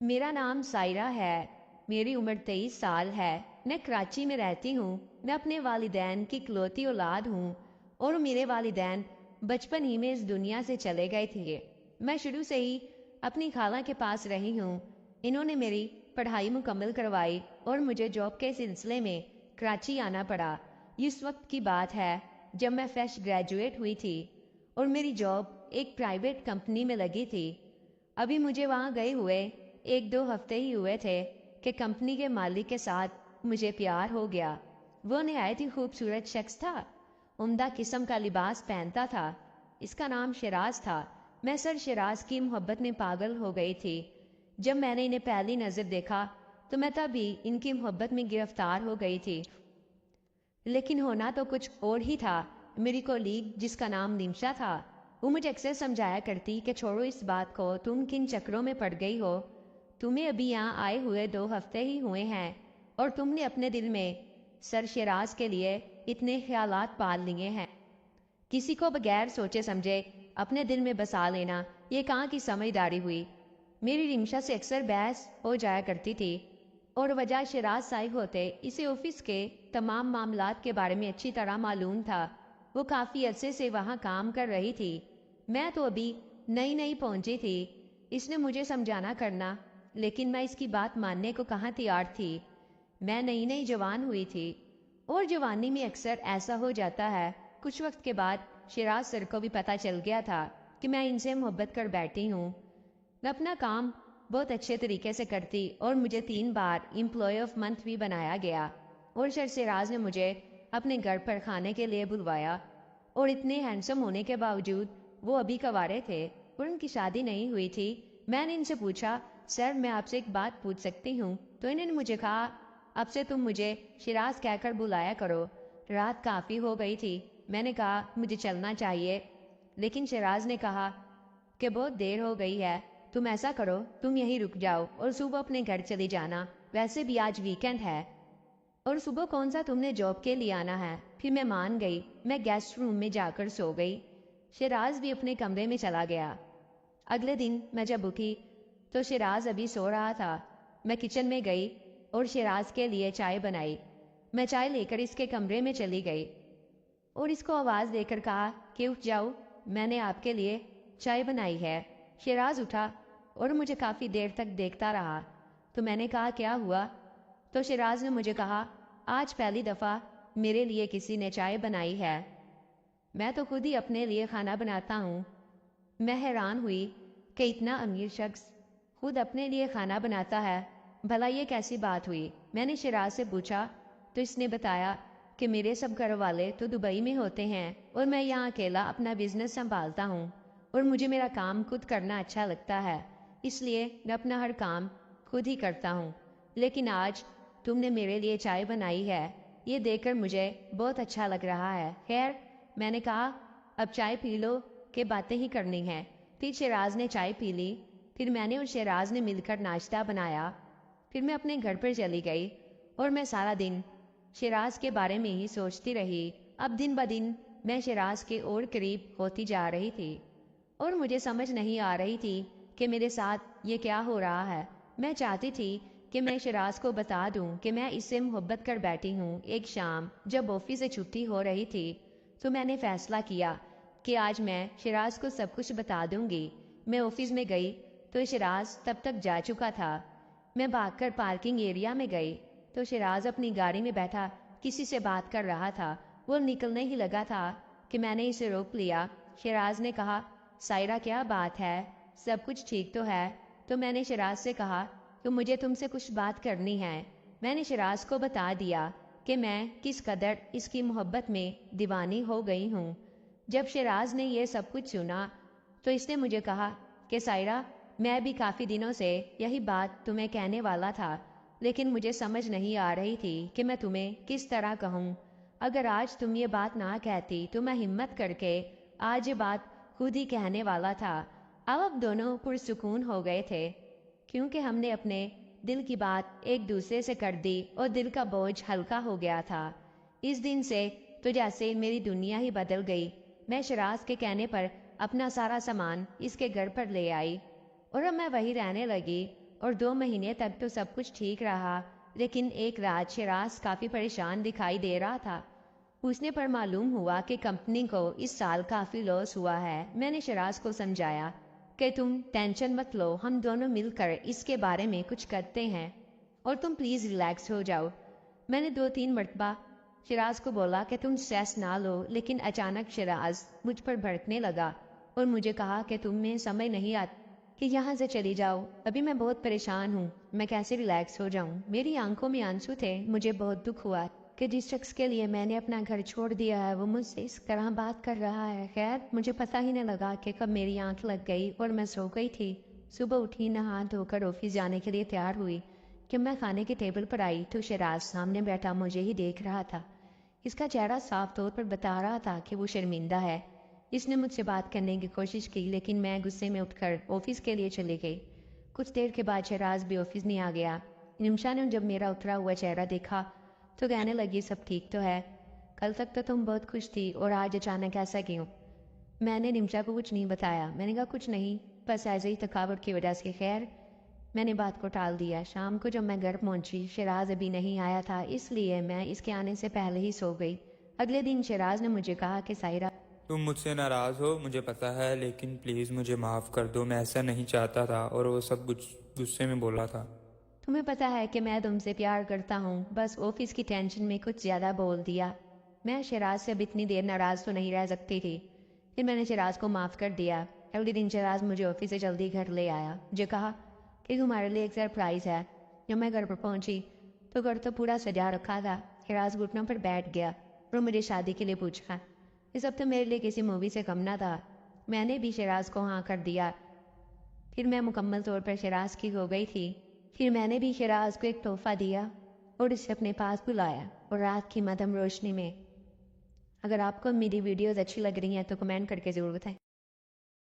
میرا نام سائرہ ہے۔ میری عمر 23 سال ہے۔ میں کراچی میں رہتی ہوں۔ میں اپنے والدین کی اکلوتی اولاد ہوں اور میرے والدین بچپن ہی میں اس دنیا سے چلے گئے تھے۔ میں شروع سے ہی اپنی خالہ کے پاس رہی ہوں۔ انہوں نے میری پڑھائی مکمل کروائی اور مجھے جاب کے سلسلے میں کراچی آنا پڑا۔ اس وقت کی بات ہے جب میں فریش گریجویٹ ہوئی تھی اور میری جاب ایک پرائیویٹ کمپنی میں لگی تھی۔ ابھی مجھے وہاں گئے ہوئے 1-2 ہفتے ہی ہوئے تھے کہ کمپنی کے مالک کے ساتھ مجھے پیار ہو گیا۔ وہ نہایت ہی خوبصورت شخص تھا، عمدہ قسم کا لباس پہنتا تھا۔ اس کا نام شیراز تھا۔ میں سر شیراز کی محبت میں پاگل ہو گئی تھی۔ جب میں نے انہیں پہلی نظر دیکھا تو میں تبھی ان کی محبت میں گرفتار ہو گئی تھی۔ لیکن ہونا تو کچھ اور ہی تھا۔ میری کولیگ جس کا نام نمشا تھا، وہ مجھے اکثر سمجھایا کرتی کہ چھوڑو اس بات کو، تم کن چکروں میں پڑ گئی ہو۔ تمہیں ابھی یہاں آئے ہوئے 2 ہفتے ہی ہوئے ہیں اور تم نے اپنے دل میں سر شیراز کے لیے اتنے خیالات پال لیے ہیں۔ کسی کو بغیر سوچے سمجھے اپنے دل میں بسا لینا یہ کہاں کی سمجھداری ہوئی۔ میری نمشا سے اکثر بحث ہو جایا کرتی تھی اور وجہ شیراز صاحب ہوتے اسے آفس کے تمام معاملات کے بارے میں اچھی طرح معلوم تھا۔ وہ کافی عرصے سے وہاں کام کر رہی تھی۔ میں تو ابھی نئی پہنچی تھی۔ اس نے مجھے سمجھانا کرنا، لیکن میں اس کی بات ماننے کو کہاں تیار تھی۔ میں نئی جوان ہوئی تھی اور جوانی میں اکثر ایسا ہو جاتا ہے۔ کچھ وقت کے بعد شیراز سر کو بھی پتہ چل گیا تھا کہ میں ان سے محبت کر بیٹھی ہوں۔ میں اپنا کام بہت اچھے طریقے سے کرتی اور مجھے 3 بار امپلائی آف منتھ بھی بنایا گیا اور سر شیراز نے مجھے اپنے گھر پر کھانے کے لیے بلوایا۔ اور اتنے ہینڈسم ہونے کے باوجود وہ ابھی کنوارے تھے اور ان کی شادی نہیں ہوئی تھی۔ میں نے ان سے پوچھا، سر میں آپ سے ایک بات پوچھ سکتی ہوں؟ تو انہوں نے مجھے کہا، اب سے تم مجھے شیراز کہہ کر بلایا کرو۔ رات کافی ہو گئی تھی۔ میں نے کہا مجھے چلنا چاہیے، لیکن شیراز نے کہا کہ بہت دیر ہو گئی ہے، تم ایسا کرو تم یہیں رک جاؤ اور صبح اپنے گھر چلی جانا، ویسے بھی آج ویکینڈ ہے۔ اور صبح کون سا تم نے جاب کے لیے آنا ہے؟ پھر میں مان گئی۔ میں گیسٹ روم میں جا کر سو گئی۔ شیراز بھی اپنے کمرے میں چلا گیا۔ اگلے دن میں جب اٹھی تو شیراز ابھی سو رہا تھا۔ میں کچن میں گئی اور شیراز کے لیے چائے بنائی۔ میں چائے لے کر اس کے کمرے میں چلی گئی اور اس کو آواز دے کر کہا کہ اٹھ جاؤ، میں نے آپ کے لیے چائے بنائی ہے۔ شیراز اٹھا اور مجھے کافی دیر تک دیکھتا رہا۔ تو میں نے کہا کیا ہوا؟ تو شیراز نے مجھے کہا، آج پہلی دفعہ میرے لیے کسی نے چائے بنائی ہے۔ میں تو خود ہی اپنے لیے کھانا بناتا ہوں۔ میں حیران ہوئی کہ اتنا امیر شخص خود اپنے لیے کھانا بناتا ہے، بھلا یہ کیسی بات ہوئی؟ میں نے شیراز سے پوچھا تو اس نے بتایا کہ میرے سب گھر والے تو دبئی میں ہوتے ہیں اور میں یہاں اکیلا اپنا بزنس سنبھالتا ہوں اور مجھے میرا کام خود کرنا اچھا لگتا ہے، اس لیے میں اپنا ہر کام خود ہی کرتا ہوں۔ لیکن آج تم نے میرے لیے چائے بنائی ہے، یہ دیکھ کر مجھے بہت اچھا لگ رہا ہے۔ خیر، میں نے کہا اب چائے پی لو کہ باتیں ہی کرنی ہیں۔ پھر شیراز نے چائے پی لی۔ پھر میں نے اور شیراز نے مل کر ناشتہ بنایا۔ پھر میں اپنے گھر پر چلی گئی اور میں سارا دن شیراز کے بارے میں ہی سوچتی رہی۔ اب دن بدن میں شیراز کے اور قریب ہوتی جا رہی تھی اور مجھے سمجھ نہیں آ رہی تھی کہ میرے ساتھ یہ کیا ہو رہا ہے۔ میں چاہتی تھی کہ میں شیراز کو بتا دوں کہ میں اس سے محبت کر بیٹھی ہوں۔ ایک شام جب آفس سے چھٹی ہو رہی تھی تو میں نے فیصلہ کیا کہ آج میں شیراز کو سب کچھ بتا دوں گی۔ میں آفس میں گئی تو شیراز تب تک جا چکا تھا۔ میں بھاگ کر پارکنگ ایریا میں گئی تو شیراز اپنی گاڑی میں بیٹھا کسی سے بات کر رہا تھا۔ وہ نکلنے ہی لگا تھا کہ میں نے اسے روک لیا۔ شیراز نے کہا، سائرہ کیا بات ہے؟ سب کچھ ٹھیک تو ہے؟ تو میں نے شیراز سے کہا کہ مجھے تم سے کچھ بات کرنی ہے۔ میں نے شیراز کو بتا دیا کہ میں کس قدر اس کی محبت میں دیوانی ہو گئی ہوں۔ جب شیراز نے یہ سب کچھ سنا تو اس نے مجھے کہا کہ سائرہ، میں بھی کافی دنوں سے یہی بات تمہیں کہنے والا تھا، لیکن مجھے سمجھ نہیں آ رہی تھی کہ میں تمہیں کس طرح کہوں۔ اگر آج تم یہ بات نہ کہتی تو میں ہمت کر کے آج یہ بات خود ہی کہنے والا تھا۔ اب دونوں پرسکون ہو گئے تھے کیونکہ ہم نے اپنے دل کی بات ایک دوسرے سے کر دی اور دل کا بوجھ ہلکا ہو گیا تھا۔ اس دن سے تو جیسے میری دنیا ہی بدل گئی۔ میں شیراز کے کہنے پر اپنا سارا سامان اس کے گھر پر لے آئی اور اب میں وہی رہنے لگی اور 2 مہینے تک تو سب کچھ ٹھیک رہا، لیکن ایک رات شیراز کافی پریشان دکھائی دے رہا تھا۔ پوچھنے پر معلوم ہوا کہ کمپنی کو اس سال کافی لاس ہوا ہے۔ میں نے شیراز کو سمجھایا کہ تم ٹینشن مت لو، ہم دونوں مل کر اس کے بارے میں کچھ کرتے ہیں اور تم پلیز ریلیکس ہو جاؤ۔ میں نے 2-3 مرتبہ شیراز کو بولا کہ تم سٹریس نہ لو، لیکن اچانک شیراز مجھ پر بھڑکنے لگا اور مجھے کہا کہ تم میں سمجھ نہیں آتا کہ یہاں سے چلی جاؤ، ابھی میں بہت پریشان ہوں، میں کیسے ریلیکس ہو جاؤں۔ میری آنکھوں میں آنسو تھے۔ مجھے بہت دکھ ہوا کہ جس شخص کے لیے میں نے اپنا گھر چھوڑ دیا ہے وہ مجھ سے اس طرح بات کر رہا ہے۔ خیر مجھے پتہ ہی نہ لگا کہ کب میری آنکھ لگ گئی اور میں سو گئی تھی۔ صبح اٹھی، نہا دھو کر آفس جانے کے لیے تیار ہوئی کہ میں کھانے کے ٹیبل پر آئی تو شیراز سامنے بیٹھا مجھے ہی دیکھ رہا تھا۔ اس کا چہرہ صاف طور پر بتا رہا تھا کہ وہ شرمندہ ہے۔ اس نے مجھ سے بات کرنے کی کوشش کی لیکن میں غصے میں اٹھ کر آفس کے لیے چلی گئی۔ کچھ دیر کے بعد شیراز بھی آفس نہیں آ گیا۔ نمشا نے جب میرا اترا ہوا چہرہ دیکھا تو کہنے لگی سب ٹھیک تو ہے؟ کل تک تو تم بہت خوش تھی اور آج اچانک ایسا کیوں؟ میں نے نمشا کو کچھ نہیں بتایا۔ میں نے کہا کچھ نہیں، بس ایسے ہی تھکاوٹ کی وجہ سے۔ خیر میں نے بات کو ٹال دیا۔ شام کو جب میں گھر پہنچی شیراز ابھی نہیں آیا تھا، اس لیے میں اس کے آنے سے پہلے ہی سو گئی۔ اگلے دن شیراز نے مجھے کہا کہ سائرہ تم مجھ سے ناراض ہو مجھے پتہ ہے، لیکن پلیز مجھے معاف کر دو، میں ایسا نہیں چاہتا تھا اور وہ سب کچھ غصے میں بولا تھا۔ تمہیں پتہ ہے کہ میں تم سے پیار کرتا ہوں، بس آفس کی ٹینشن میں کچھ زیادہ بول دیا۔ میں شیراز سے اب اتنی دیر ناراض تو نہیں رہ سکتی تھی۔ پھر میں نے شیراز کو معاف کر دیا۔ اگلے دن شیراز مجھے آفس سے جلدی گھر لے آیا۔ مجھے کہا کہ تمہارے لیے ایک سرپرائز ہے۔ جب میں گھر پر پہنچی تو گھر تو پورا سجا رکھا تھا۔ شیراز گھٹنوں پر بیٹھ گیا اور مجھے شادی کے لیے پوچھا۔ یہ سب تو میرے لیے کسی مووی سے کم نہ تھا۔ میں نے بھی شیراز کو ہاں کر دیا۔ پھر میں مکمل طور پر شیراز کی ہو گئی تھی۔ پھر میں نے بھی شیراز کو ایک تحفہ دیا اور اسے اپنے پاس بلایا اور رات کی مدھم روشنی میں۔ اگر آپ کو میری ویڈیوز اچھی لگ رہی ہیں تو کمنٹ کر کے ضرور بتائیں۔